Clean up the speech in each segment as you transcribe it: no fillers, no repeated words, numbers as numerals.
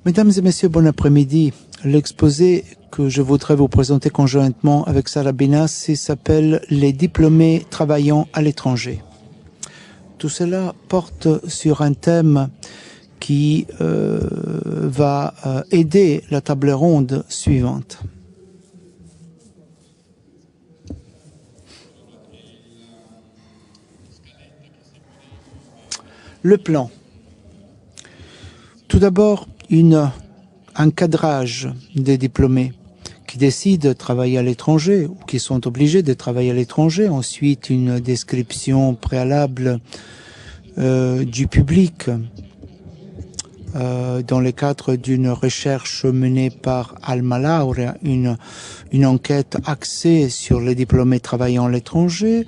Mesdames et messieurs, bon après-midi. L'exposé que je voudrais vous présenter conjointement avec Sarah Benassi s'appelle « Les diplômés travaillant à l'étranger ». Tout cela porte sur un thème qui va aider la table ronde suivante. Le plan. Tout d'abord, un cadrage des diplômés qui décident de travailler à l'étranger ou qui sont obligés de travailler à l'étranger. Ensuite, une description préalable du public dans le cadre d'une recherche menée par Alma Laurea, une enquête axée sur les diplômés travaillant à l'étranger.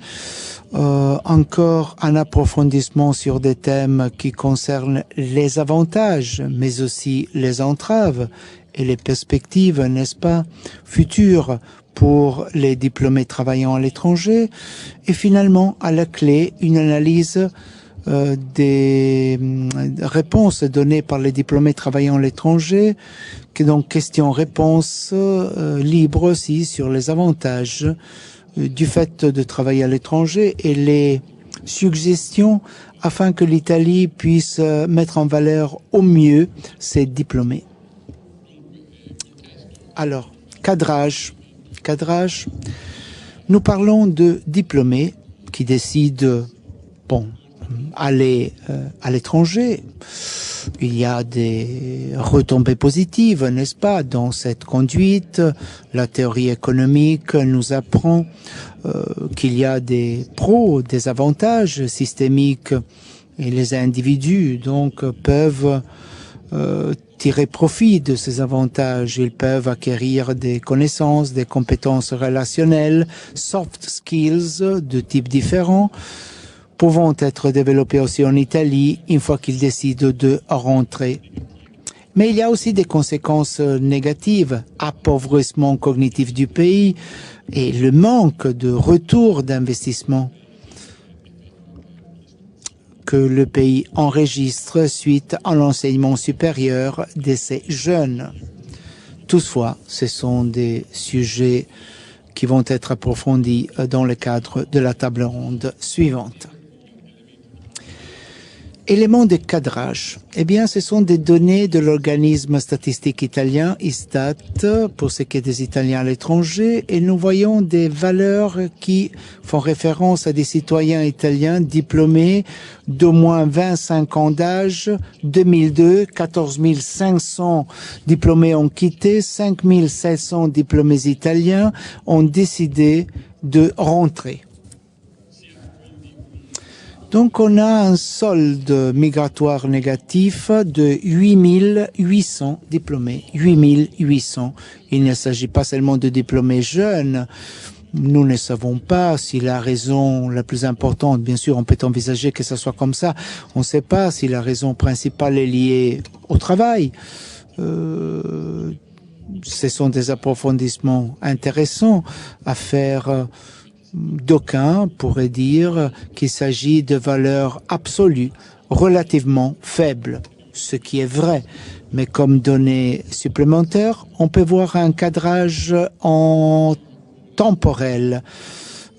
Encore un approfondissement sur des thèmes qui concernent les avantages, mais aussi les entraves et les perspectives, n'est-ce pas, futures pour les diplômés travaillant à l'étranger. Et finalement, à la clé, une analyse des réponses données par les diplômés travaillant à l'étranger, qui est donc question-réponse libre aussi sur les avantages du fait de travailler à l'étranger et les suggestions afin que l'Italie puisse mettre en valeur au mieux ses diplômés. Alors, cadrage. Nous parlons de diplômés qui décident, aller à l'étranger. Il y a des retombées positives, n'est-ce pas, dans cette conduite. La théorie économique nous apprend qu'il y a des pros, des avantages systémiques et les individus donc peuvent tirer profit de ces avantages. Ils peuvent acquérir des connaissances, des compétences relationnelles, soft skills de types différents, pouvant être développés aussi en Italie une fois qu'ils décident de rentrer. Mais il y a aussi des conséquences négatives, appauvrissement cognitif du pays et le manque de retour d'investissement que le pays enregistre suite à l'enseignement supérieur de ces jeunes. Toutefois, ce sont des sujets qui vont être approfondis dans le cadre de la table ronde suivante. Éléments de cadrage. Eh bien, ce sont des données de l'organisme statistique italien, ISTAT, pour ce qui est des Italiens à l'étranger, et nous voyons des valeurs qui font référence à des citoyens italiens diplômés d'au moins 25 ans d'âge. 2002, 14 500 diplômés ont quitté, 5 700 diplômés italiens ont décidé de rentrer. Donc, on a un solde migratoire négatif de 8800 diplômés. 8800. Il ne s'agit pas seulement de diplômés jeunes. Nous ne savons pas si la raison la plus importante, bien sûr, on peut envisager que ce soit comme ça. On ne sait pas si la raison principale est liée au travail. Ce sont des approfondissements intéressants à faire. D'aucuns pourraient dire qu'il s'agit de valeurs absolues, relativement faibles, ce qui est vrai. Mais comme données supplémentaires, on peut voir un cadrage en temporel.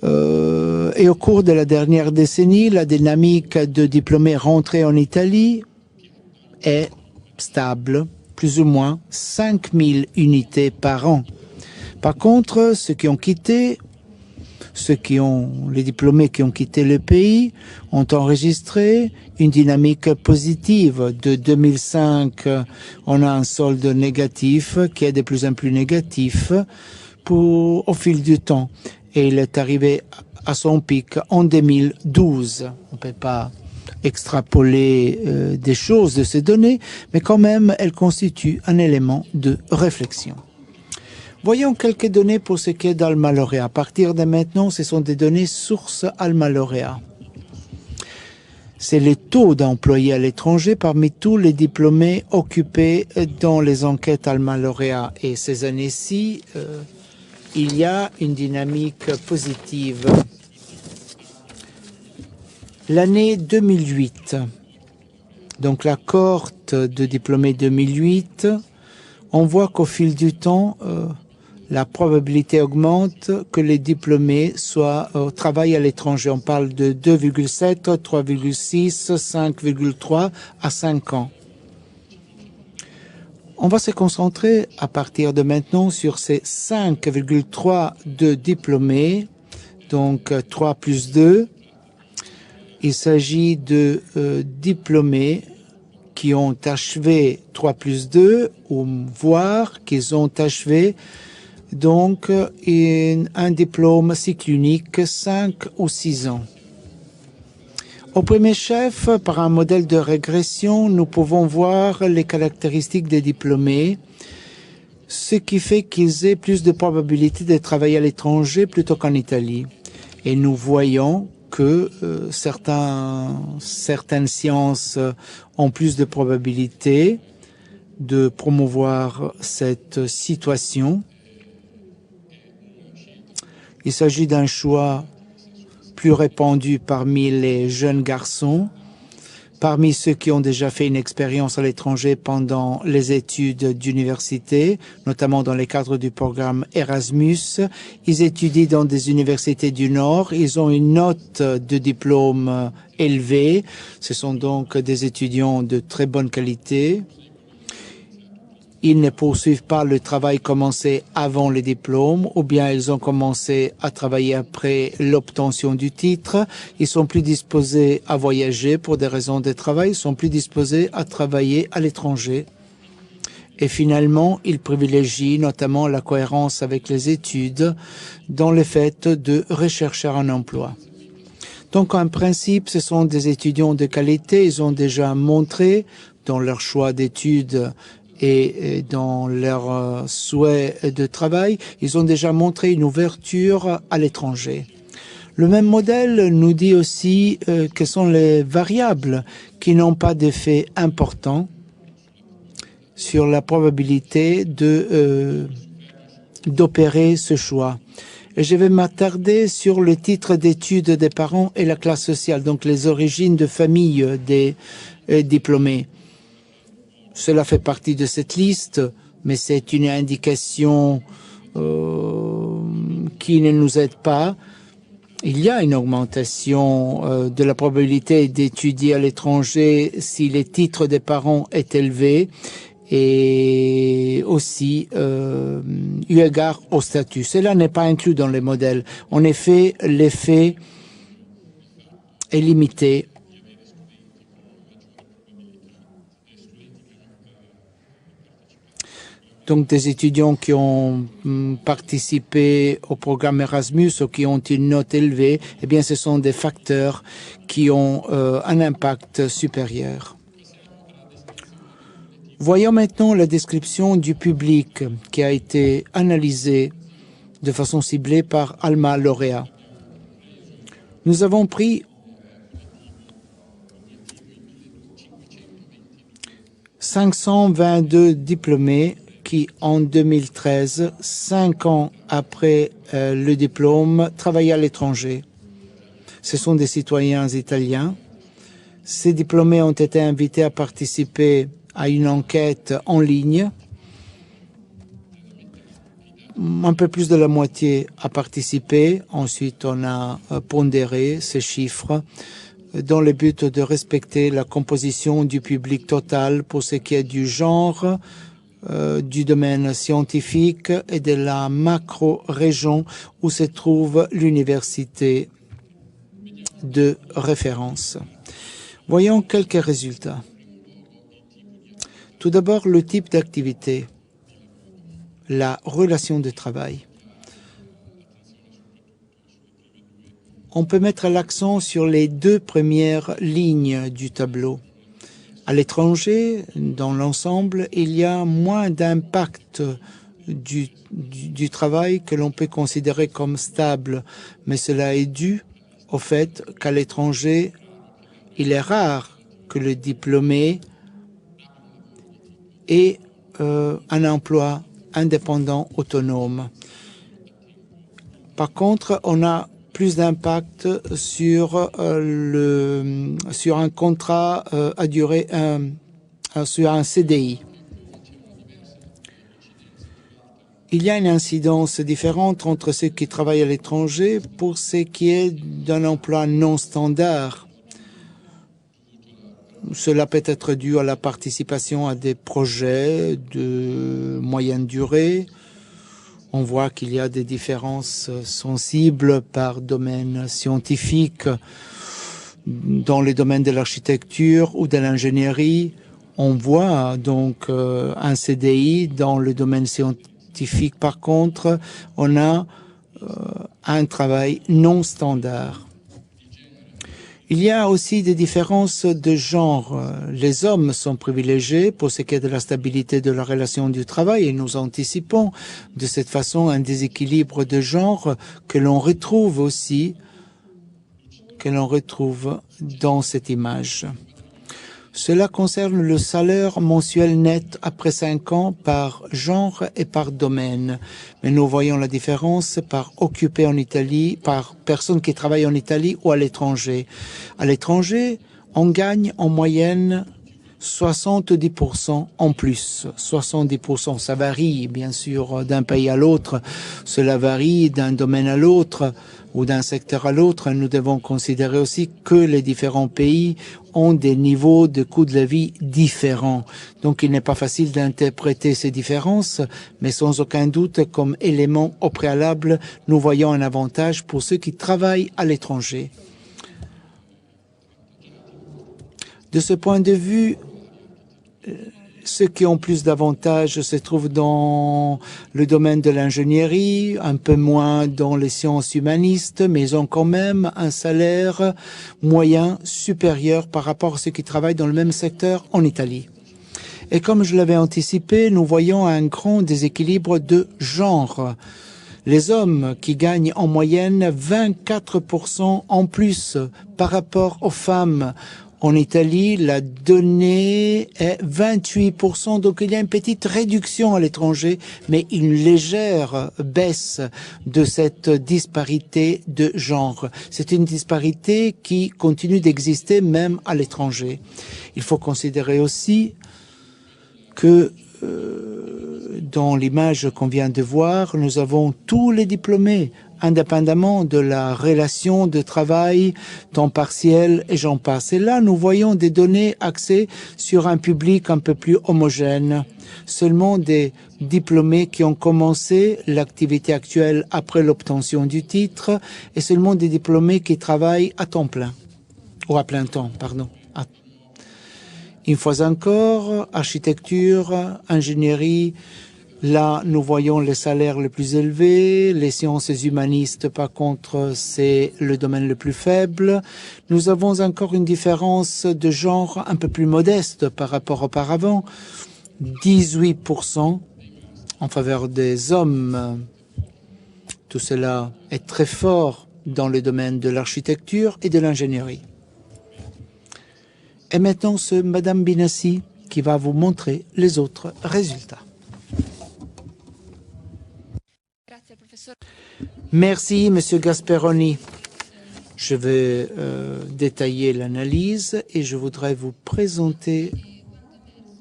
Et au cours de la dernière décennie, la dynamique de diplômés rentrés en Italie est stable, plus ou moins 5000 unités par an. Par contre, les diplômés qui ont quitté le pays ont enregistré une dynamique positive. De 2005, on a un solde négatif qui est de plus en plus négatif au fil du temps. Et il est arrivé à son pic en 2012. On ne peut pas extrapoler des choses de ces données, mais quand même, elles constituent un élément de réflexion. Voyons quelques données pour ce qui est d'Alma Laurea. À partir de maintenant, ce sont des données sources Alma Laurea. C'est le taux d'employés à l'étranger parmi tous les diplômés occupés dans les enquêtes Alma Laurea. Et ces années-ci, il y a une dynamique positive. L'année 2008, Donc la cohorte de diplômés 2008, on voit qu'au fil du temps, la probabilité augmente que les diplômés soient au travail à l'étranger. On parle de 2,7, 3,6, 5,3 à 5 ans. On va se concentrer à partir de maintenant sur ces 5,3 de diplômés, donc 3 plus 2. Il s'agit de diplômés qui ont achevé 3 plus 2, ou voire qu'ils ont achevé donc un diplôme cycle unique 5 ou 6 ans. Au premier chef, par un modèle de régression, nous pouvons voir les caractéristiques des diplômés, ce qui fait qu'ils aient plus de probabilité de travailler à l'étranger plutôt qu'en Italie. Et nous voyons que certaines sciences ont plus de probabilité de promouvoir cette situation. Il s'agit d'un choix plus répandu parmi les jeunes garçons, parmi ceux qui ont déjà fait une expérience à l'étranger pendant les études d'université, notamment dans les cadres du programme Erasmus. Ils étudient dans des universités du Nord, ils ont une note de diplôme élevée, ce sont donc des étudiants de très bonne qualité. Ils ne poursuivent pas le travail commencé avant le diplôme, ou bien ils ont commencé à travailler après l'obtention du titre. Ils sont plus disposés à voyager pour des raisons de travail, ils sont plus disposés à travailler à l'étranger. Et finalement, ils privilégient notamment la cohérence avec les études dans le fait de rechercher un emploi. Donc, en principe, ce sont des étudiants de qualité. Ils ont déjà montré dans leur choix d'études et dans leur souhait de travail, ils ont déjà montré une ouverture à l'étranger. Le même modèle nous dit aussi quelles sont les variables qui n'ont pas d'effet important sur la probabilité d'opérer ce choix. Et je vais m'attarder sur le titre d'études des parents et la classe sociale, donc les origines de famille des diplômés. Cela fait partie de cette liste, mais c'est une indication qui ne nous aide pas. Il y a une augmentation de la probabilité d'étudier à l'étranger si les titres des parents est élevé et aussi eu égard au statut. Cela n'est pas inclus dans les modèles. En effet, l'effet est limité. Donc, des étudiants qui ont participé au programme Erasmus ou qui ont une note élevée, eh bien, ce sont des facteurs qui ont un impact supérieur. Voyons maintenant la description du public qui a été analysé de façon ciblée par Alma Lauréat. Nous avons pris 522 diplômés qui, en 2013, 5 ans après le diplôme, travaillaient à l'étranger. Ce sont des citoyens italiens. Ces diplômés ont été invités à participer à une enquête en ligne. Un peu plus de la moitié a participé. Ensuite, on a pondéré ces chiffres dans le but de respecter la composition du public total pour ce qui est du genre, du domaine scientifique et de la macro-région où se trouve l'université de référence. Voyons quelques résultats. Tout d'abord, le type d'activité, la relation de travail. On peut mettre l'accent sur les deux premières lignes du tableau. À l'étranger, dans l'ensemble, il y a moins d'impact du travail que l'on peut considérer comme stable, mais cela est dû au fait qu'à l'étranger, il est rare que le diplômé ait un emploi indépendant, autonome. Par contre, on a plus d'impact sur sur un contrat à durée, sur un CDI. Il y a une incidence différente entre ceux qui travaillent à l'étranger pour ce qui est d'un emploi non standard. Cela peut être dû à la participation à des projets de moyenne durée. On voit qu'il y a des différences sensibles par domaine scientifique. Dans les domaines de l'architecture ou de l'ingénierie, on voit donc un CDI. Dans le domaine scientifique, par contre, on a un travail non standard. Il y a aussi des différences de genre. Les hommes sont privilégiés pour ce qui est de la stabilité de la relation du travail et nous anticipons de cette façon un déséquilibre de genre que l'on retrouve aussi, dans cette image. Cela concerne le salaire mensuel net après 5 ans par genre et par domaine. Mais nous voyons la différence par occupé en Italie, par personnes qui travaillent en Italie ou à l'étranger. À l'étranger, on gagne en moyenne 70% en plus. 70%, ça varie bien sûr d'un pays à l'autre. Cela varie d'un domaine à l'autre ou d'un secteur à l'autre. Nous devons considérer aussi que les différents pays ont des niveaux de coût de la vie différents. Donc il n'est pas facile d'interpréter ces différences, mais sans aucun doute, comme élément au préalable, nous voyons un avantage pour ceux qui travaillent à l'étranger. De ce point de vue, ceux qui ont plus d'avantages se trouvent dans le domaine de l'ingénierie, un peu moins dans les sciences humanistes, mais ils ont quand même un salaire moyen supérieur par rapport à ceux qui travaillent dans le même secteur en Italie. Et comme je l'avais anticipé, nous voyons un grand déséquilibre de genre. Les hommes qui gagnent en moyenne 24% en plus par rapport aux femmes. En Italie, la donnée est 28%, donc il y a une petite réduction à l'étranger, mais une légère baisse de cette disparité de genre. C'est une disparité qui continue d'exister même à l'étranger. Il faut considérer aussi que dans l'image qu'on vient de voir, nous avons tous les diplômés, indépendamment de la relation de travail, temps partiel et j'en passe. Et là, nous voyons des données axées sur un public un peu plus homogène. Seulement des diplômés qui ont commencé l'activité actuelle après l'obtention du titre et seulement des diplômés qui travaillent à temps plein, ou à plein temps, pardon. Une fois encore, architecture, ingénierie, là, nous voyons les salaires les plus élevés. Les sciences humanistes, par contre, c'est le domaine le plus faible. Nous avons encore une différence de genre un peu plus modeste par rapport auparavant. 18% en faveur des hommes. Tout cela est très fort dans le domaine de l'architecture et de l'ingénierie. Et maintenant, c'est Madame Binassi qui va vous montrer les autres résultats. Merci, Monsieur Gasperoni. Je vais détailler l'analyse et je voudrais vous présenter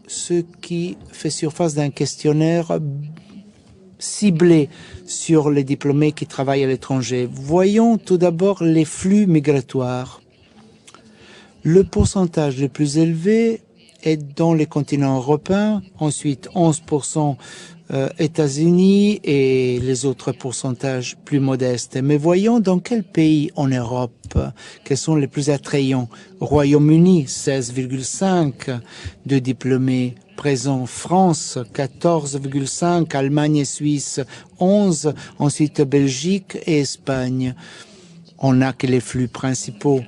ce qui fait surface d'un questionnaire ciblé sur les diplômés qui travaillent à l'étranger. Voyons tout d'abord les flux migratoires. Le pourcentage le plus élevé est dans les continents européens, ensuite 11% États-Unis et les autres pourcentages plus modestes. Mais voyons dans quel pays en Europe, quels sont les plus attrayants. Royaume-Uni, 16,5 de diplômés présents. France, 14,5. Allemagne et Suisse, 11. Ensuite Belgique et Espagne. On n'a que les flux principaux.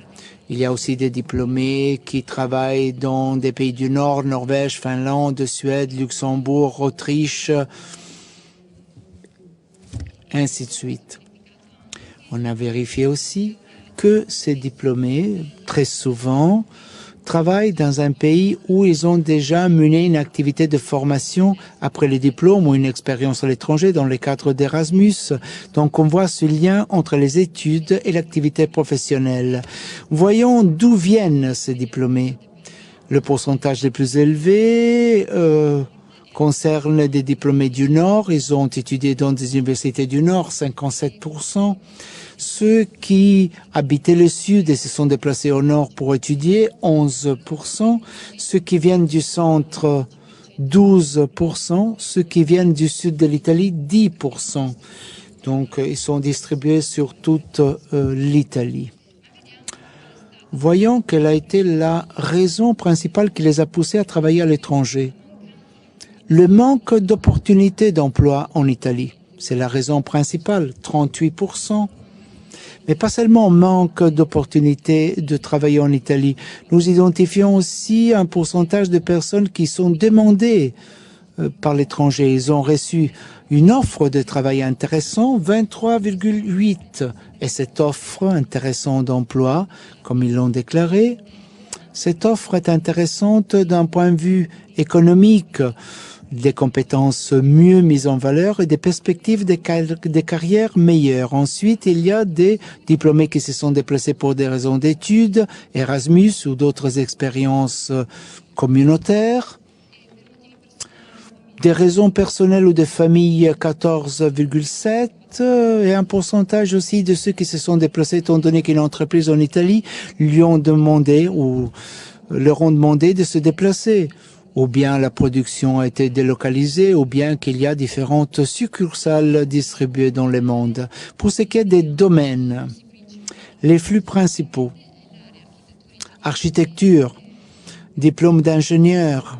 Il y a aussi des diplômés qui travaillent dans des pays du Nord, Norvège, Finlande, Suède, Luxembourg, Autriche, ainsi de suite. On a vérifié aussi que ces diplômés, très souvent, travaillent dans un pays où ils ont déjà mené une activité de formation après le diplôme ou une expérience à l'étranger dans le cadre d'Erasmus. Donc on voit ce lien entre les études et l'activité professionnelle. Voyons d'où viennent ces diplômés. Le pourcentage le plus élevé concerne des diplômés du Nord. Ils ont étudié dans des universités du Nord, 57%. Ceux qui habitaient le Sud et se sont déplacés au Nord pour étudier, 11%. Ceux qui viennent du Centre, 12%. Ceux qui viennent du Sud de l'Italie, 10%. Donc, ils sont distribués sur toute l'Italie. Voyons quelle a été la raison principale qui les a poussés à travailler à l'étranger. Le manque d'opportunités d'emploi en Italie, c'est la raison principale, 38%. Mais pas seulement manque d'opportunités de travailler en Italie. Nous identifions aussi un pourcentage de personnes qui sont demandées par l'étranger. Ils ont reçu une offre de travail intéressant, 23,8. Et cette offre intéressante d'emploi, comme ils l'ont déclaré, cette offre est intéressante d'un point de vue économique, des compétences mieux mises en valeur et des perspectives de carrière meilleures. Ensuite, il y a des diplômés qui se sont déplacés pour des raisons d'études, Erasmus ou d'autres expériences communautaires. Des raisons personnelles ou de famille, 14,7, et un pourcentage aussi de ceux qui se sont déplacés étant donné qu'une entreprise en Italie lui ont demandé ou leur ont demandé de se déplacer. Ou bien la production a été délocalisée, ou bien qu'il y a différentes succursales distribuées dans le monde. Pour ce qui est des domaines, les flux principaux, architecture, diplôme d'ingénieur,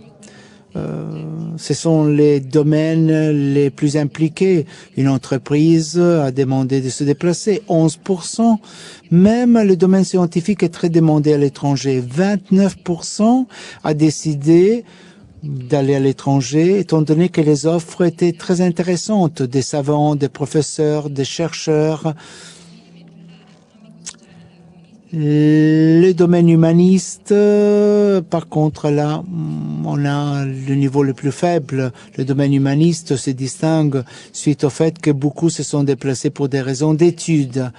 ce sont les domaines les plus impliqués. Une entreprise a demandé de se déplacer, 11%. Même le domaine scientifique est très demandé à l'étranger. 29% a décidé d'aller à l'étranger, étant donné que les offres étaient très intéressantes. Des savants, des professeurs, des chercheurs. Le domaine humaniste, par contre, là, on a le niveau le plus faible. Le domaine humaniste se distingue suite au fait que beaucoup se sont déplacés pour des raisons d'études.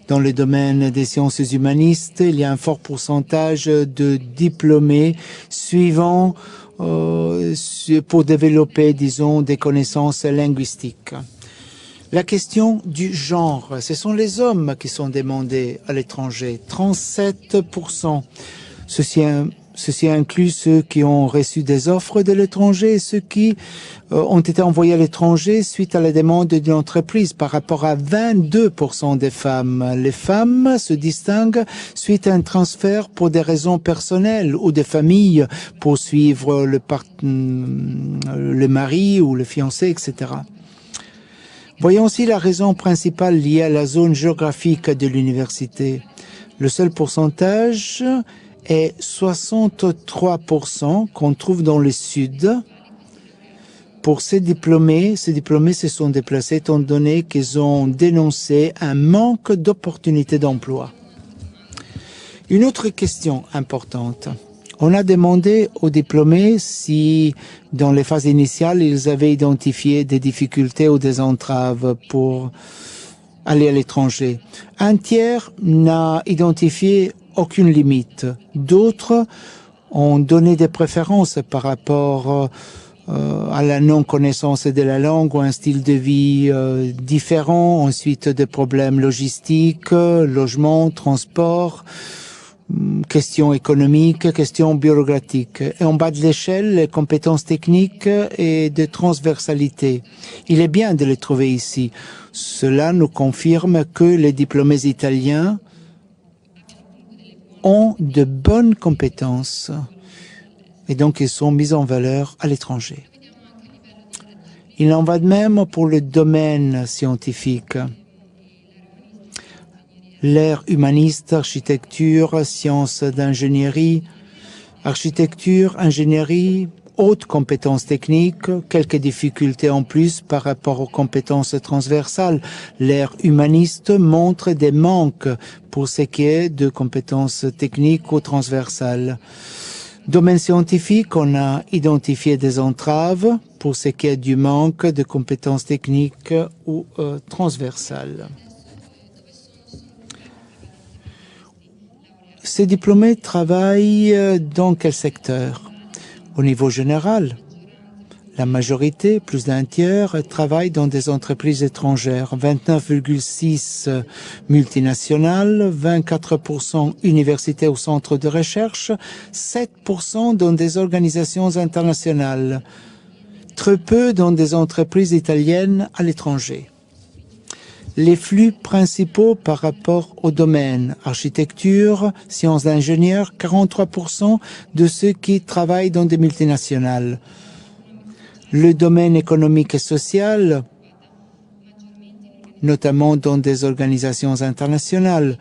Dans le domaine des sciences humanistes, il y a un fort pourcentage de diplômés suivant pour développer, disons, des connaissances linguistiques. La question du genre, ce sont les hommes qui sont demandés à l'étranger, 37%. Ceci inclut ceux qui ont reçu des offres de l'étranger et ceux qui ont été envoyés à l'étranger suite à la demande d'une entreprise par rapport à 22% des femmes. Les femmes se distinguent suite à un transfert pour des raisons personnelles ou de famille pour suivre le mari ou le fiancé, etc. Voyons aussi la raison principale liée à la zone géographique de l'université. Le seul pourcentage est 63% qu'on trouve dans le sud. Pour ces diplômés se sont déplacés étant donné qu'ils ont dénoncé un manque d'opportunités d'emploi. Une autre question importante. On a demandé aux diplômés si, dans les phases initiales, ils avaient identifié des difficultés ou des entraves pour aller à l'étranger. Un tiers n'a identifié aucune limite. D'autres ont donné des préférences par rapport à la non-connaissance de la langue ou un style de vie différent, ensuite des problèmes logistiques, logement, transport, questions économiques, questions bureaucratiques. Et en bas de l'échelle, les compétences techniques et de transversalité. Il est bien de les trouver ici. Cela nous confirme que les diplômés italiens ont de bonnes compétences et donc ils sont mis en valeur à l'étranger. Il en va de même pour le domaine scientifique. L'ère humaniste, architecture, sciences d'ingénierie, architecture, ingénierie, hautes compétences techniques, quelques difficultés en plus par rapport aux compétences transversales. L'ère humaniste montre des manques pour ce qui est de compétences techniques ou transversales. Domaine scientifique, on a identifié des entraves pour ce qui est du manque de compétences techniques ou transversales. Ces diplômés travaillent dans quel secteur? Au niveau général, la majorité, plus d'un tiers, travaillent dans des entreprises étrangères. 29,6% multinationales, 24% universités ou centres de recherche, 7% dans des organisations internationales, très peu dans des entreprises italiennes à l'étranger. Les flux principaux par rapport au domaine architecture, sciences d'ingénieur, 43% de ceux qui travaillent dans des multinationales. Le domaine économique et social, notamment dans des organisations internationales,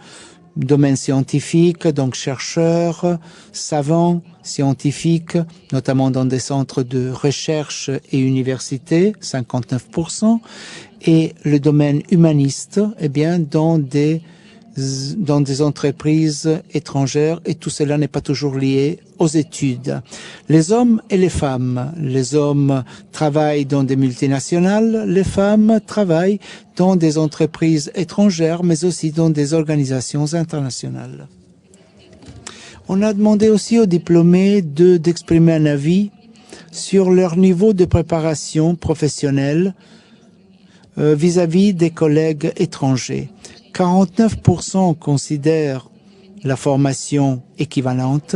domaine scientifique, donc chercheurs, savants, scientifiques, notamment dans des centres de recherche et universités, 59%, et le domaine humaniste, eh bien, dans des entreprises étrangères, et tout cela n'est pas toujours lié aux études. Les hommes et les femmes. Les hommes travaillent dans des multinationales, les femmes travaillent dans des entreprises étrangères, mais aussi dans des organisations internationales. On a demandé aussi aux diplômés d'exprimer un avis sur leur niveau de préparation professionnelle vis-à-vis des collègues étrangers. 49% considèrent la formation équivalente.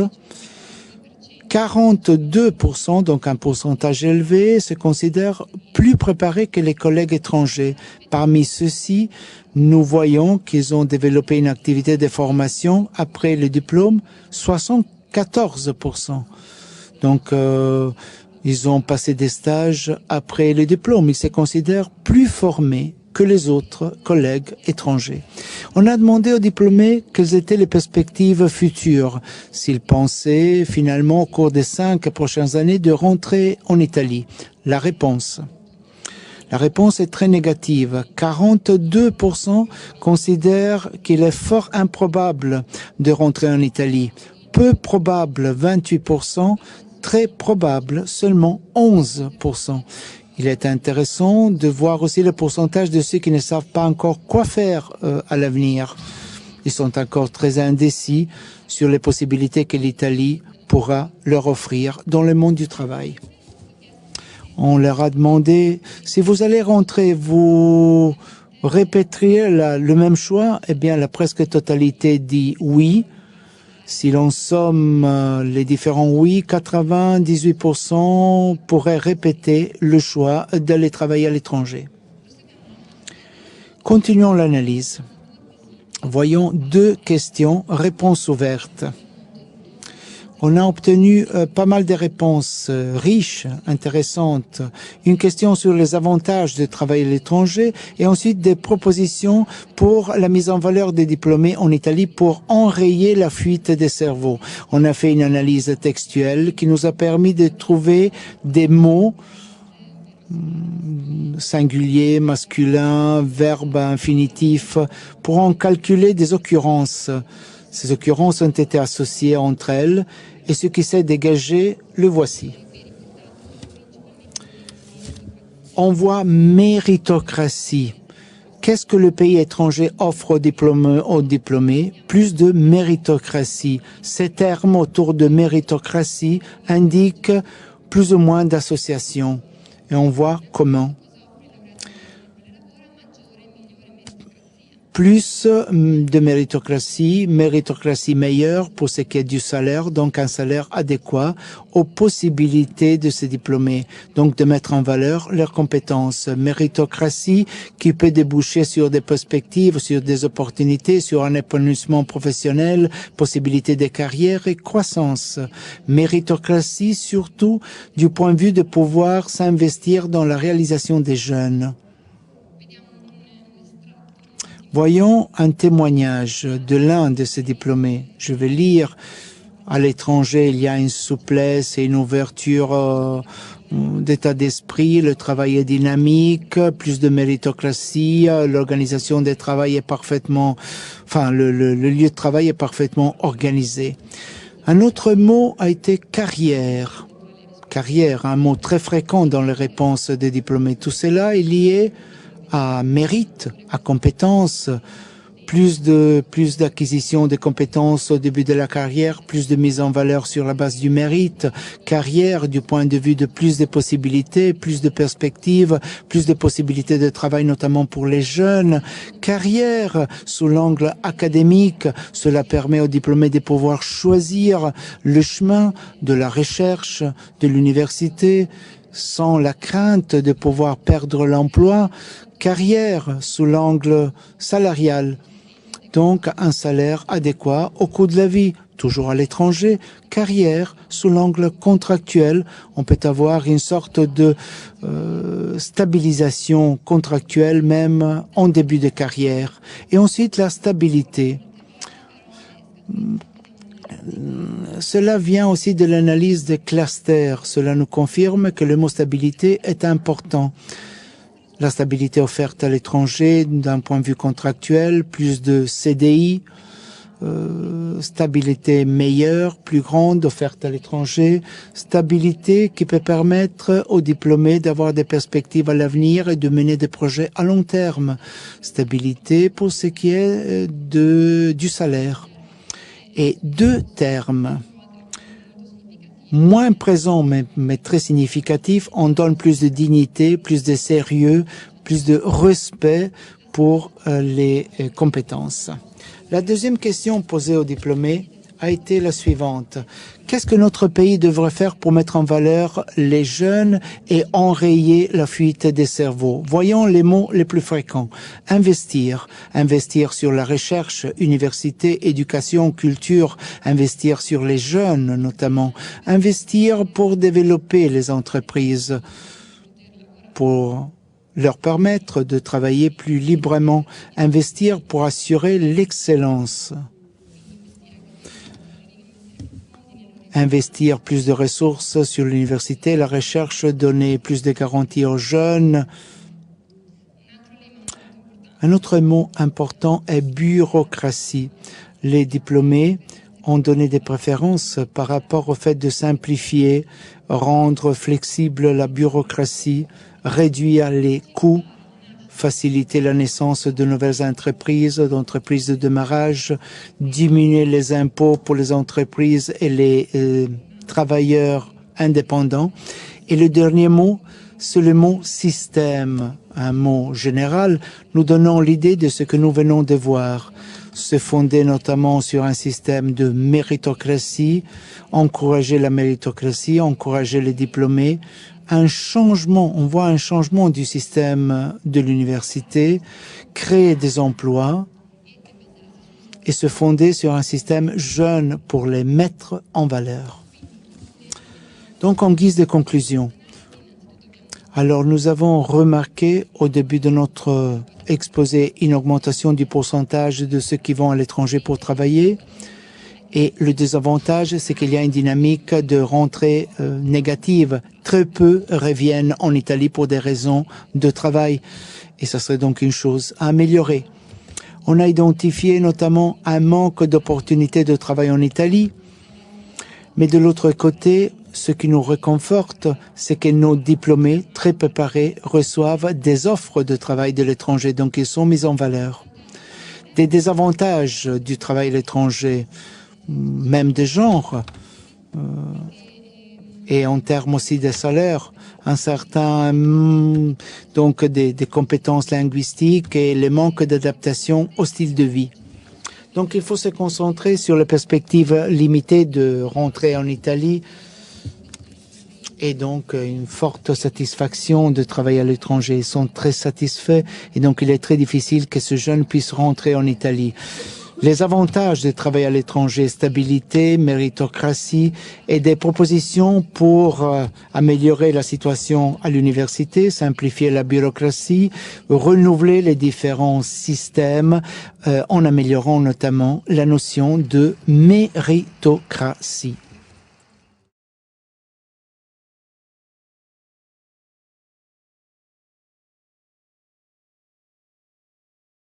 42%, donc un pourcentage élevé, se considèrent plus préparés que les collègues étrangers. Parmi ceux-ci, nous voyons qu'ils ont développé une activité de formation après le diplôme, 74%. Donc, ils ont passé des stages après le diplôme. Ils se considèrent plus formés que les autres collègues étrangers. On a demandé aux diplômés quelles étaient les perspectives futures, s'ils pensaient finalement au cours des 5 prochaines années de rentrer en Italie. La réponse est très négative. 42% considèrent qu'il est fort improbable de rentrer en Italie. Peu probable, 28%. Très probable, seulement 11%. Il est intéressant de voir aussi le pourcentage de ceux qui ne savent pas encore quoi faire à l'avenir. Ils sont encore très indécis sur les possibilités que l'Italie pourra leur offrir dans le monde du travail. On leur a demandé, si vous allez rentrer, vous répéteriez le même choix? Eh bien, la presque totalité dit oui. Si l'on somme les différents oui, 98% pourraient répéter le choix d'aller travailler à l'étranger. Continuons l'analyse. Voyons 2 questions, réponses ouvertes. On a obtenu pas mal de réponses riches, intéressantes. Une question sur les avantages de travailler à l'étranger et ensuite des propositions pour la mise en valeur des diplômés en Italie pour enrayer la fuite des cerveaux. On a fait une analyse textuelle qui nous a permis de trouver des mots singulier, masculin, verbe infinitif pour en calculer des occurrences. Ces occurrences ont été associées entre elles et ce qui s'est dégagé, le voici. On voit méritocratie. Qu'est-ce que le pays étranger offre aux diplômés? Plus de méritocratie. Ces termes autour de méritocratie indiquent plus ou moins d'associations. Et on voit comment. Plus de méritocratie meilleure pour ce qui est du salaire, donc un salaire adéquat aux possibilités de ces diplômés, donc de mettre en valeur leurs compétences. Méritocratie qui peut déboucher sur des perspectives, sur des opportunités, sur un épanouissement professionnel, possibilités de carrière et croissance. Méritocratie surtout du point de vue de pouvoir s'investir dans la réalisation des jeunes. Voyons un témoignage de l'un de ces diplômés. Je vais lire À l'étranger, il y a une souplesse et une ouverture d'état d'esprit, le travail est dynamique, plus de méritocratie, l'organisation des travail est parfaitement, le lieu de travail est parfaitement organisé. Un autre mot a été carrière. Carrière, un mot très fréquent dans les réponses des diplômés. Tout cela est lié à mérite, à compétence, plus d'acquisition de compétences au début de la carrière, plus de mise en valeur sur la base du mérite, carrière du point de vue de plus de possibilités, plus de perspectives, plus de possibilités de travail notamment pour les jeunes, carrière sous l'angle académique, cela permet aux diplômés de pouvoir choisir le chemin de la recherche, de l'université, sans la crainte de pouvoir perdre l'emploi, carrière sous l'angle salarial. Donc, un salaire adéquat au coût de la vie, toujours à l'étranger, carrière sous l'angle contractuel. On peut avoir une sorte de stabilisation contractuelle même en début de carrière. Et ensuite, la stabilité. Cela vient aussi de l'analyse des clusters. Cela nous confirme que le mot stabilité est important. La stabilité offerte à l'étranger d'un point de vue contractuel, plus de CDI, stabilité meilleure, plus grande offerte à l'étranger, stabilité qui peut permettre aux diplômés d'avoir des perspectives à l'avenir et de mener des projets à long terme. Stabilité pour ce qui est du salaire. Et deux termes moins présent mais très significatif, on donne plus de dignité, plus de sérieux, plus de respect pour les compétences. La deuxième question posée aux diplômés a été la suivante. Qu'est-ce que notre pays devrait faire pour mettre en valeur les jeunes et enrayer la fuite des cerveaux? Voyons les mots les plus fréquents. Investir. Investir sur la recherche, université, éducation, culture. Investir sur les jeunes notamment. Investir pour développer les entreprises, pour leur permettre de travailler plus librement. Investir pour assurer l'excellence. Investir plus de ressources sur l'université, la recherche, donner plus de garanties aux jeunes. Un autre mot important est bureaucratie. Les diplômés ont donné des préférences par rapport au fait de simplifier, rendre flexible la bureaucratie, réduire les coûts, faciliter la naissance de nouvelles entreprises, d'entreprises de démarrage, diminuer les impôts pour les entreprises et les travailleurs indépendants. Et le dernier mot, c'est le mot système, un mot général. Nous donnons l'idée de ce que nous venons de voir, se fonder notamment sur un système de méritocratie, encourager la méritocratie, encourager les diplômés, un changement, on voit un changement du système de l'université, créer des emplois et se fonder sur un système jeune pour les mettre en valeur. Donc, en guise de conclusion, alors nous avons remarqué au début de notre exposé une augmentation du pourcentage de ceux qui vont à l'étranger pour travailler. Et le désavantage, c'est qu'il y a une dynamique de rentrée négative. Très peu reviennent en Italie pour des raisons de travail. Et ça serait donc une chose à améliorer. On a identifié notamment un manque d'opportunités de travail en Italie. Mais de l'autre côté, ce qui nous réconforte, c'est que nos diplômés, très préparés, reçoivent des offres de travail de l'étranger. Donc ils sont mis en valeur. Des désavantages du travail à l'étranger, même de genre, et en termes aussi de salaire, un certain donc des compétences linguistiques et le manque d'adaptation au style de vie. Donc il faut se concentrer sur les perspectives limitées de rentrer en Italie et donc une forte satisfaction de travailler à l'étranger. Ils sont très satisfaits et donc il est très difficile que ce jeune puisse rentrer en Italie. Les avantages de travailler à l'étranger, stabilité, méritocratie et des propositions pour améliorer la situation à l'université, simplifier la bureaucratie, renouveler les différents systèmes en améliorant notamment la notion de méritocratie.